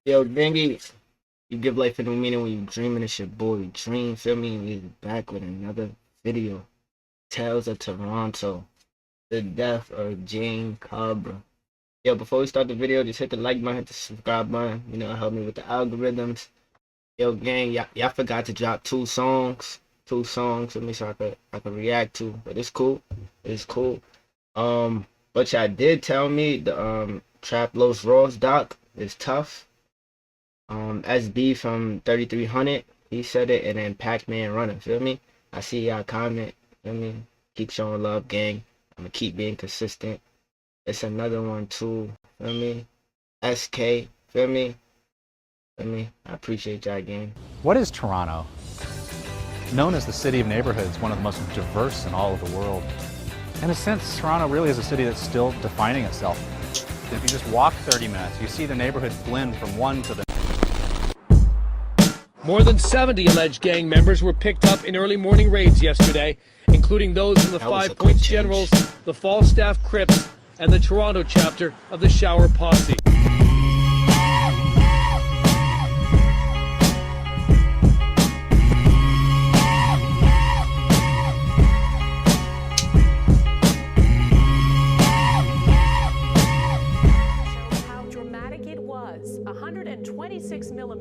Yo, Bingy, you give life a new meaning when you dreaming. It's your boy Dream, feel me? We're back with another video. Tales of Toronto, the death of Jane Cabra. Yo, before we start the video, just hit the like button, hit the subscribe button. Help me with the algorithms. Yo, gang, y'all forgot to drop two songs. Two songs for me so I could react to. But it's cool. It's cool. But y'all did tell me the Trap Los Raws doc is tough. SB from 3300, he said it, and then Pac-Man Runner, feel me? I see y'all comment, feel me? Keep showing love, gang. I'm gonna keep being consistent. It's another one too, feel me? SK, feel me? Feel me? I appreciate y'all, gang. What is Toronto? Known as the city of neighborhoods, one of the most diverse in all of the world. In a sense, Toronto really is a city that's still defining itself. If you just walk 30 minutes, you see the neighborhoods blend from one to the More than 70 alleged gang members were picked up in early morning raids yesterday, including those in the Five Points Generals, the Falstaff Crips, and the Toronto chapter of the Shower Posse.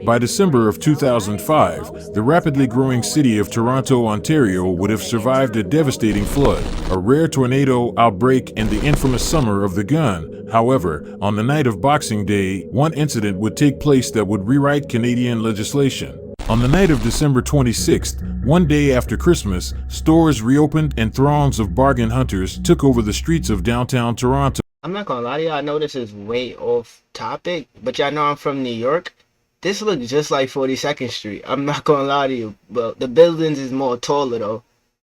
By December of 2005, the rapidly growing city of Toronto, Ontario would have survived a devastating flood, a rare tornado outbreak, and the infamous Summer of the Gun. However, on the night of Boxing Day, one incident would take place that would rewrite Canadian legislation. On the night of December 26th, one day after Christmas, stores reopened and throngs of bargain hunters took over the streets of downtown Toronto. I'm not gonna lie to y'all, I know this is way off topic, but y'all know I'm from New York. This looks just like 42nd Street. I'm not gonna lie to you. Well, the buildings is more taller though.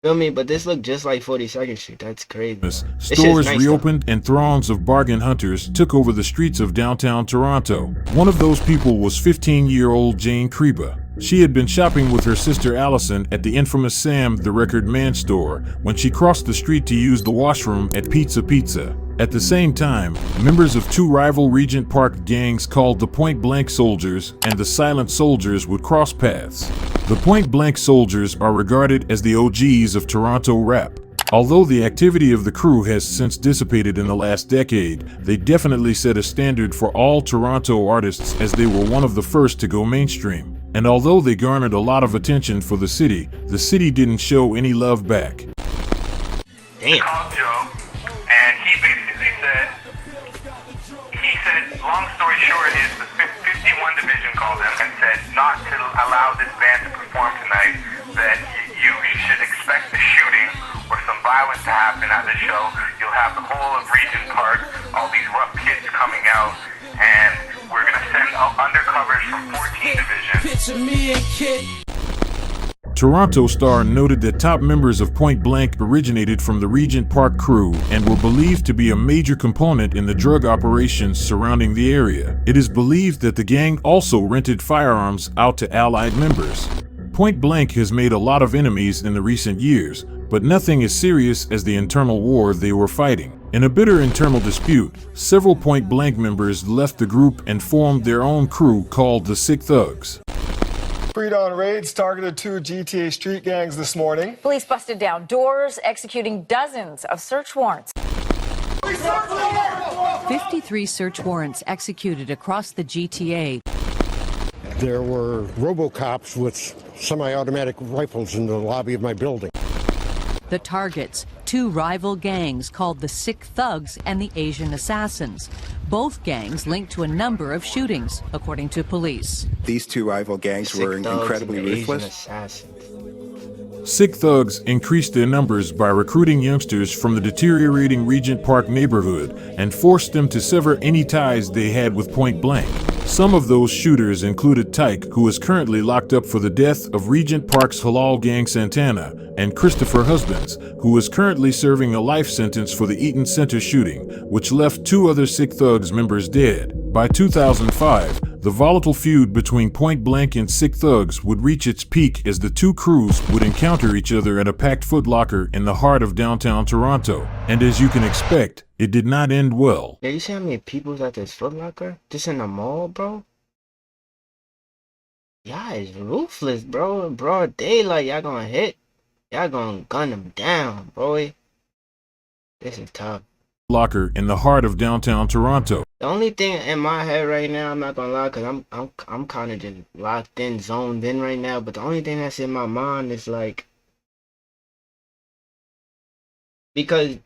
Feel me? But this look just like 42nd Street. That's crazy. Stores reopened and throngs of bargain hunters took over the streets of downtown Toronto. One of those people was 15-year-old Jane Creba. She had been shopping with her sister Allison at the infamous Sam the Record Man store when she crossed the street to use the washroom at Pizza. At the same time, members of two rival Regent Park gangs called the Point Blank Soldiers and the Silent Soldiers would cross paths. The Point Blank Soldiers are regarded as the OGs of Toronto rap. Although the activity of the crew has since dissipated in the last decade, they definitely set a standard for all Toronto artists as they were one of the first to go mainstream. And although they garnered a lot of attention for the city didn't show any love back. Damn. Called Joe, and he basically said, long story short is the 51 division called him and said not to allow this band to perform tonight, that you should expect a shooting or some violence to happen at the show. You'll have the whole of Regent Park, all these rough kids coming out, and we're going to send undercovers from 14 division. Toronto Star noted that top members of Point Blank originated from the Regent Park crew and were believed to be a major component in the drug operations surrounding the area. It is believed that the gang also rented firearms out to allied members. Point Blank has made a lot of enemies in the recent years, but nothing as serious as the internal war they were fighting. In a bitter internal dispute, several Point Blank members left the group and formed their own crew called the Sick Thugs. Pre-dawn raids targeted two GTA street gangs this morning. Police busted down doors, executing dozens of search warrants. 53 search warrants executed across the GTA. There were RoboCops with semi-automatic rifles in the lobby of my building. The targets, two rival gangs called the Sick Thugs and the Asian Assassins. Both gangs linked to a number of shootings, according to police. These two rival gangs were incredibly ruthless. Sick Thugs increased their numbers by recruiting youngsters from the deteriorating Regent Park neighborhood and forced them to sever any ties they had with Point Blank. Some of those shooters included Tyke, who is currently locked up for the death of Regent Park's Halal Gang Santana, and Christopher Husbands, who is currently serving a life sentence for the Eaton Center shooting, which left two other Sick Thugs members dead. By 2005, the volatile feud between Point Blank and Sick Thugs would reach its peak as the two crews would encounter each other at a packed Foot Locker in the heart of downtown Toronto. And as you can expect, it did not end well. Yeah, you see how many people's at this Foot Locker? Just in the mall, bro? Y'all is ruthless, bro. In broad daylight, y'all gonna hit. Y'all gonna gun them down, boy. This is tough. Locker in the heart of downtown Toronto. The only thing in my head right now, I'm not gonna lie, cause I'm kind of just locked in, zoned in right now. But the only thing that's in my mind is like, because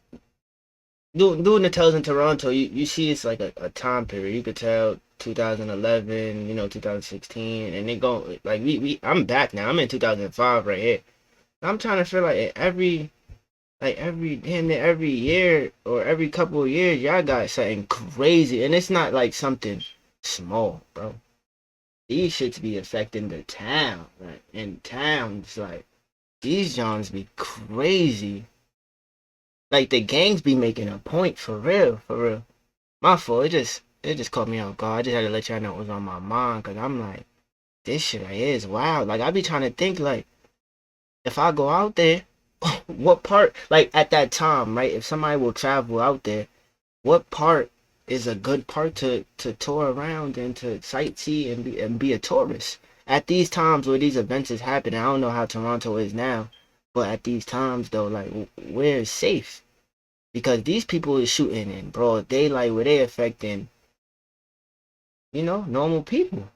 doing the tells in Toronto, you see it's like a time period. You could tell 2011, 2016, and they go like I'm back now. I'm in 2005 right here. I'm trying to feel like damn near every year or every couple of years, y'all got something crazy, and it's not like something small, bro. These shits be affecting the town, like in towns, like these Johns be crazy. Like the gangs be making a point for real, for real. My fault. It just caught me off guard. I just had to let y'all know it was on my mind, cause I'm like, this shit right here is wild. Like I be trying to think like, if I go out there, what part, like at that time, right? If somebody will travel out there, what part is a good part to tour around and to sightsee and be a tourist at these times where these events is happening? I don't know how Toronto is now, but at these times though, like where is safe? Because these people is shooting in broad daylight where they affecting, normal people.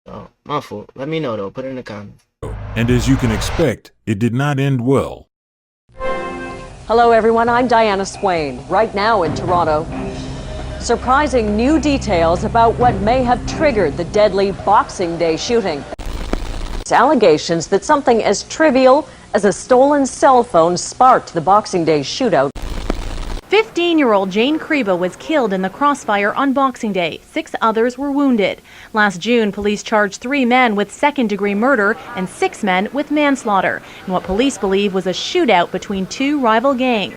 So my fault. Let me know though. Put it in the comments. And as you can expect, it did not end well. Hello everyone, I'm Diana Swain. Right now in Toronto, surprising new details about what may have triggered the deadly Boxing Day shooting. It's allegations that something as trivial as a stolen cell phone sparked the Boxing Day shootout. 15-year-old Jane Creba was killed in the crossfire on Boxing Day. 6 others were wounded. Last June, police charged 3 men with second-degree murder and 6 men with manslaughter in what police believe was a shootout between 2 rival gangs.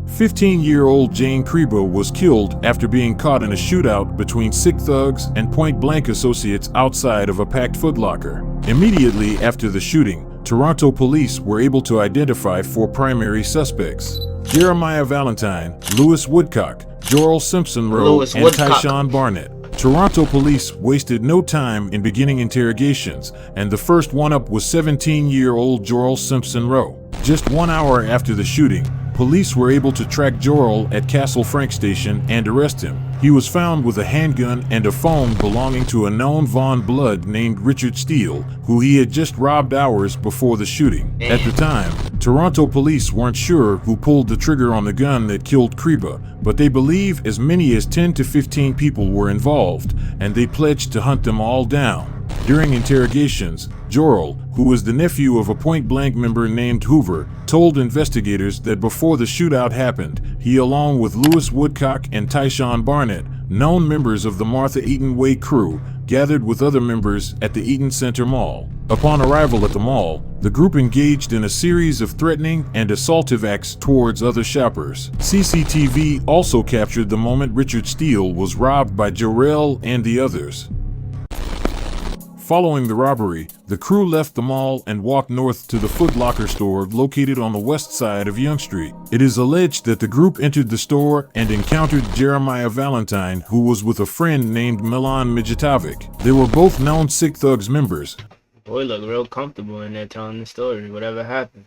15-year-old Jane Creba was killed after being caught in a shootout between sick thugs and point-blank associates outside of a packed Foot Locker. Immediately after the shooting, Toronto police were able to identify 4 primary suspects: Jeremiah Valentine, Lewis Woodcock, Joel Simpson Rowe, and Tyshawn Barnett. Toronto police wasted no time in beginning interrogations, and the first one up was 17-year-old Joel Simpson Rowe. Just 1 hour after the shooting, police were able to track Joel at Castle Frank Station and arrest him. He was found with a handgun and a phone belonging to a known Von Blood named Richard Steele, who he had just robbed hours before the shooting. At the time, Toronto police weren't sure who pulled the trigger on the gun that killed Creba, but they believe as many as 10 to 15 people were involved, and they pledged to hunt them all down. During interrogations, Joel, who was the nephew of a point-blank member named Hoover, told investigators that before the shootout happened, he, along with Lewis Woodcock and Tyshawn Barnett, known members of the Martha Eaton Way crew, gathered with other members at the Eaton Center Mall. Upon arrival at the mall, the group engaged in a series of threatening and assaultive acts towards other shoppers. CCTV also captured the moment Richard Steele was robbed by Jarrell and the others. Following the robbery, the crew left the mall and walked north to the Foot Locker store located on the west side of Yonge Street. It is alleged that the group entered the store and encountered Jeremiah Valentine, who was with a friend named Milan Mijatovic. They were both known Sick Thugs members. Boy, look real comfortable in there telling the story, whatever happened.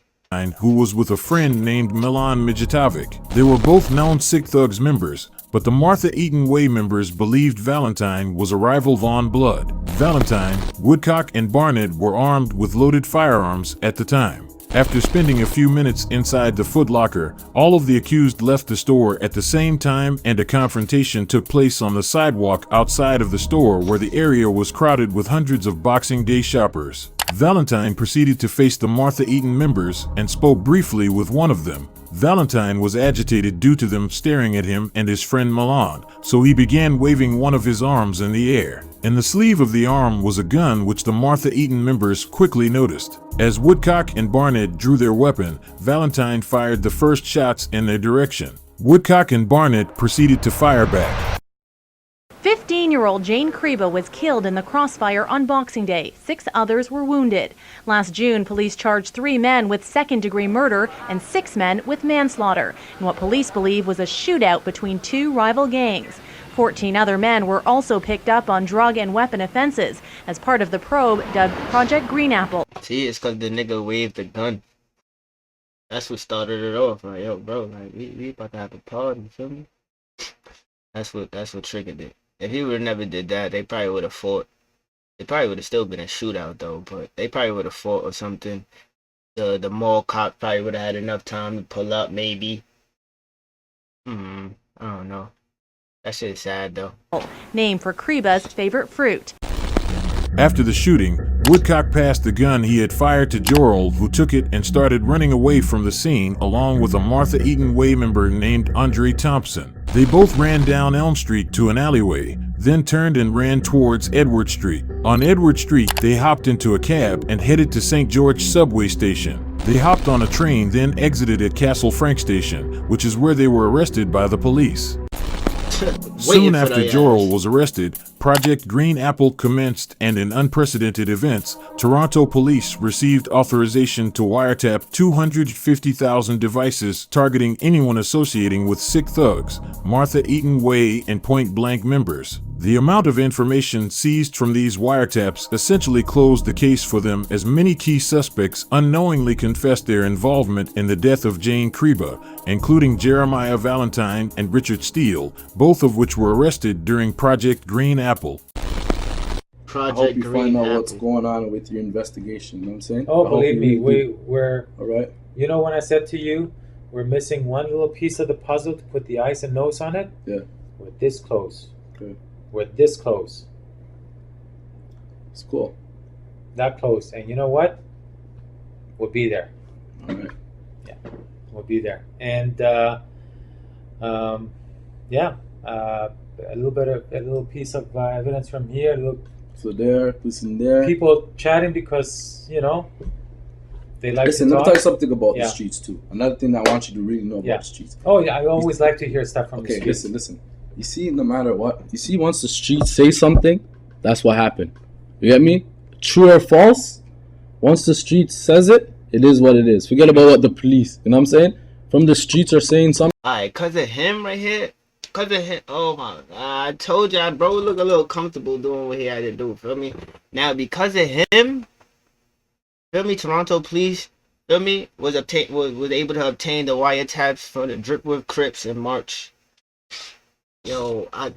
Who was with a friend named Milan Mijatovic. They were both known Sick Thugs members, but the Martha Eaton Way members believed Valentine was a rival Von Blood. Valentine, Woodcock, and Barnett were armed with loaded firearms at the time. After spending a few minutes inside the Foot Locker, all of the accused left the store at the same time, and a confrontation took place on the sidewalk outside of the store where the area was crowded with hundreds of Boxing Day shoppers. Valentine proceeded to face the Martha Eaton members and spoke briefly with one of them. Valentine was agitated due to them staring at him and his friend Milan, so he began waving one of his arms in the air. In the sleeve of the arm was a gun which the Martha Eaton members quickly noticed. As Woodcock and Barnett drew their weapon, Valentine fired the first shots in their direction. Woodcock and Barnett proceeded to fire back. 15-year-old Jane Creba was killed in the crossfire on Boxing Day. 6 others were wounded. Last June, police charged 3 men with second-degree murder and 6 men with manslaughter in what police believe was a shootout between 2 rival gangs. 14 other men were also picked up on drug and weapon offenses as part of the probe dubbed Project Green Apple. See, it's because the nigga waved the gun. That's what started it off. Like, yo, bro, like we about to have a party, you feel me? That's what triggered it. If he would have never did that, they probably would have fought. It probably would have still been a shootout though, but they probably would have fought or something. The mall cop probably would have had enough time to pull up, maybe. I don't know. That shit is sad though. Named for Creba's favorite fruit. After the shooting, Woodcock passed the gun he had fired to Jorrell, who took it and started running away from the scene along with a Martha Eaton Way member named Andre Thompson. They both ran down Elm Street to an alleyway, then turned and ran towards Edward Street. On Edward Street, they hopped into a cab and headed to St. George subway station. They hopped on a train, then exited at Castle Frank Station, which is where they were arrested by the police. Soon after Jorrell was arrested, Project Green Apple commenced, and in unprecedented events, Toronto police received authorization to wiretap 250,000 devices targeting anyone associating with Sick Thugs, Martha Eaton Way, and Point Blank members. The amount of information seized from these wiretaps essentially closed the case for them, as many key suspects unknowingly confessed their involvement in the death of Jane Creba, including Jeremiah Valentine and Richard Steele, both of which were arrested during Project Green Apple. I hope you find out what's going on with your investigation, you know what I'm saying? Oh, believe me, we're all right. You know when I said to you, we're missing one little piece of the puzzle to put the eyes and nose on it? Yeah. We're this close. Okay. We're this close. It's cool. That close. And you know what? We'll be there. All right. Yeah, we'll be there. And a little piece of evidence from here. A little so there, listen there. People chatting because they like Listen, to let me talk. tell you something about the streets too. Another thing I want you to really know about the streets. Oh yeah, I always like to hear stuff from the streets. Listen. You see, no matter what, you see, once the streets say something, that's what happened. You get me? True or false? Once the street says it, it is what it is. Forget about what the police, you know what I'm saying? From the streets are saying something. Alright, cause of him right here. Cause of him. Oh my God. I told you, bro look a little comfortable doing what he had to do. Feel me? Now, because of him, feel me, Toronto police, feel me, was able to obtain the wiretaps for the Dripwood Crips in March. Yo, I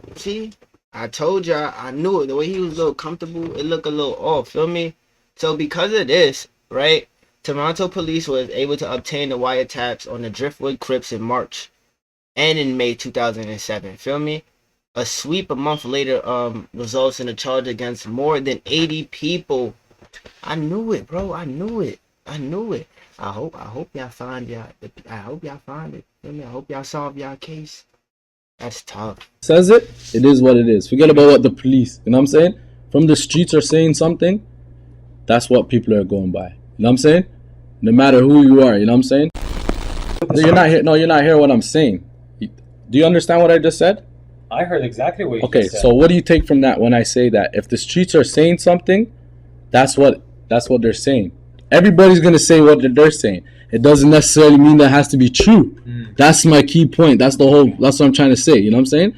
told you, I knew it. The way he was a little comfortable, it looked a little off, feel me? So because of this, right, Toronto police was able to obtain the wiretaps on the Driftwood Crips in March and in May 2007, feel me? A sweep a month later results in a charge against more than 80 people. I knew it, bro. I knew it. I hope y'all find y'all. I hope y'all find it. Feel me? I hope y'all solve y'all case. That's tough. Says it, it is what it is. Forget about what the police, you know what I'm saying? From the streets are saying something, that's what people are going by. You know what I'm saying? No matter who you are, you know what I'm saying? You're not hearing what I'm saying. Do you understand what I just said? I heard exactly what you just said. Okay, so what do you take from that when I say that? If the streets are saying something, that's what they're saying. Everybody's gonna say what they're saying. It doesn't necessarily mean that has to be true. That's my key point. That's what I'm trying to say. You know what I'm saying?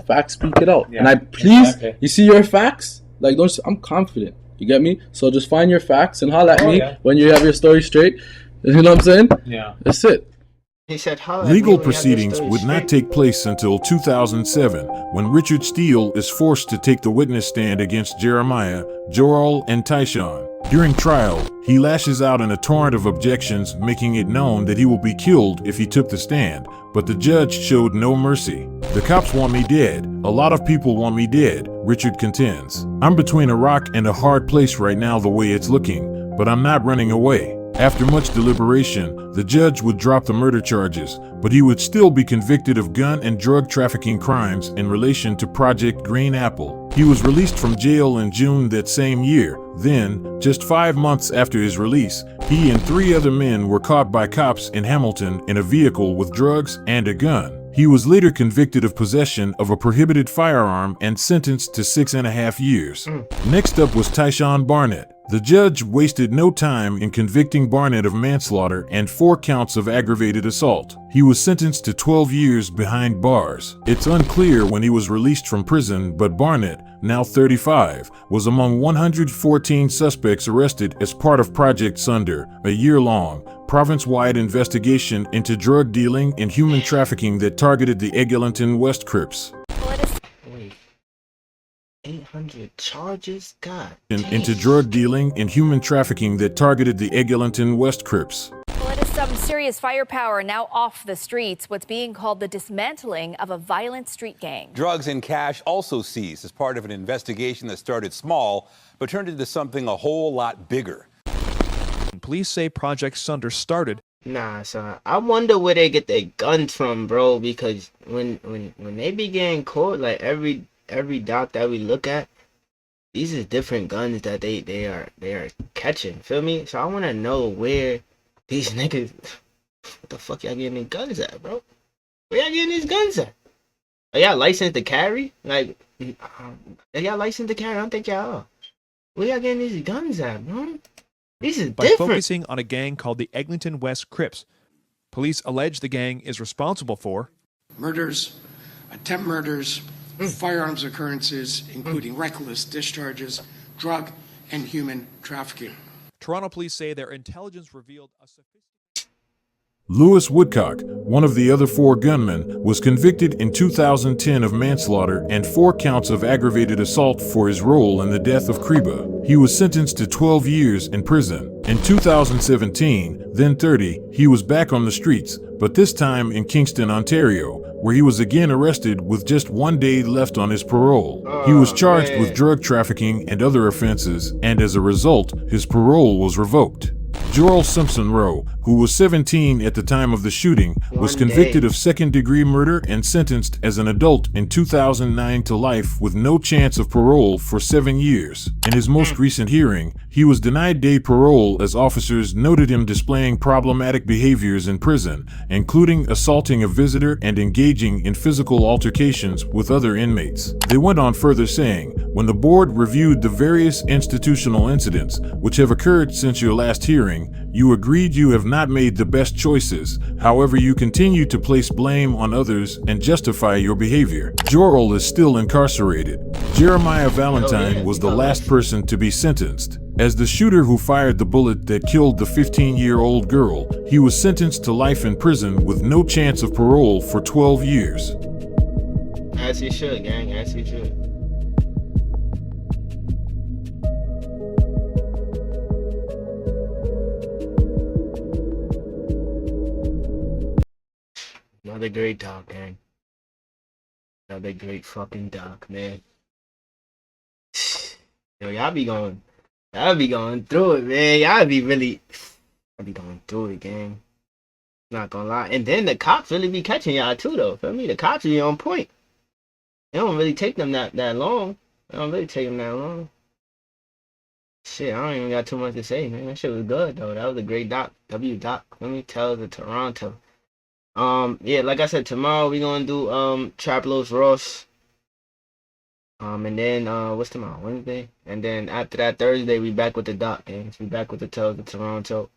Facts speak it out. Yeah, and I please, you see your facts? Like, I'm confident. You get me? So just find your facts and holler at me when you have your story straight. You know what I'm saying? Yeah. That's it. He said, legal proceedings would not take place until 2007, when Richard Steele is forced to take the witness stand against Jeremiah, Jorrell, and Tyshawn. During trial, he lashes out in a torrent of objections, making it known that he will be killed if he took the stand, but the judge showed no mercy. The cops want me dead. A lot of people want me dead, Richard contends. I'm between a rock and a hard place right now the way it's looking, but I'm not running away. After much deliberation, the judge would drop the murder charges, but he would still be convicted of gun and drug trafficking crimes in relation to Project Green Apple. He was released from jail in June that same year. Then, just 5 months after his release, he and 3 other men were caught by cops in Hamilton in a vehicle with drugs and a gun. He was later convicted of possession of a prohibited firearm and sentenced to 6.5 years. Next up was Tyshawn Barnett. The judge wasted no time in convicting Barnett of manslaughter and 4 counts of aggravated assault. He was sentenced to 12 years behind bars. It's unclear when he was released from prison, but Barnett, now 35, was among 114 suspects arrested as part of Project Sunder, a year-long, province-wide investigation into drug dealing and human trafficking that targeted the Eglinton West Crips. 800 charges? God. Into drug dealing and human trafficking that targeted the Eglinton West Crips. Well, it is some serious firepower now off the streets, what's being called the dismantling of a violent street gang. Drugs and cash also seized as part of an investigation that started small but turned into something a whole lot bigger. Police say Project Sunder started. Nah, son. I wonder where they get their guns from, bro, because when they be getting caught, like every doc that we look at, these is different guns that they are catching. Feel me? So I want to know where these niggas, what the fuck y'all getting these guns at, bro? Where y'all getting these guns at? Are y'all licensed to carry? Like, are y'all licensed to carry? I don't think y'all are. Where y'all getting these guns at, bro? These is by different. Focusing on a gang called the Eglinton West Crips. Police allege the gang is responsible for murders, attempt murders, firearms occurrences, including reckless discharges, drug and human trafficking. Toronto police say their intelligence revealed a Lewis Woodcock, one of the other 4 gunmen, was convicted in 2010 of manslaughter and 4 counts of aggravated assault for his role in the death of Creba. He was sentenced to 12 years in prison. In 2017, then 30, he was back on the streets, but this time in Kingston, Ontario, where he was again arrested with just 1 day left on his parole. He was charged with drug trafficking and other offenses, and as a result, his parole was revoked. Joel Simpson Rowe, who was 17 at the time of the shooting, was convicted of second-degree murder and sentenced as an adult in 2009 to life with no chance of parole for 7 years. In his most recent hearing, he was denied day parole as officers noted him displaying problematic behaviors in prison, including assaulting a visitor and engaging in physical altercations with other inmates. They went on further saying, when the board reviewed the various institutional incidents which have occurred since your last hearing, you agreed you have not made the best choices. However, you continue to place blame on others and justify your behavior. Joel is still incarcerated. Jeremiah Valentine was the last person to be sentenced. As the shooter who fired the bullet that killed the 15-year-old girl, he was sentenced to life in prison with no chance of parole for 12 years. As he should, gang, as he should. Another great doc, gang. Another great fucking doc, man. Yo, y'all be going through it, man. Y'all be going through it, gang. Not gonna lie. And then the cops really be catching y'all too, though. Feel me? The cops be on point. It don't really take them that long. It don't really take them that long. Shit, I don't even got too much to say, man. That shit was good, though. That was a great doc. Doc. Let me tell the Toronto. Yeah, like I said, tomorrow we gonna do Trap Los Ross. And then what's tomorrow? Wednesday. And then after that, Thursday, we back with the doc, gang. We back with the Tales of Toronto.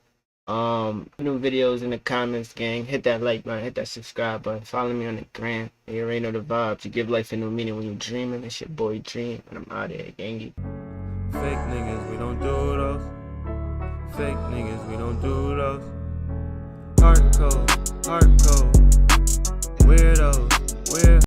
New videos in the comments, gang. Hit that like button, hit that subscribe button. Follow me on the gram. You already know the vibes. You give life a new meaning when you're dreaming. It's your boy Dream, and I'm out of here, gangy. Fake niggas, we don't do those. Fake niggas, we don't do those. Hardcore, weirdos, weird.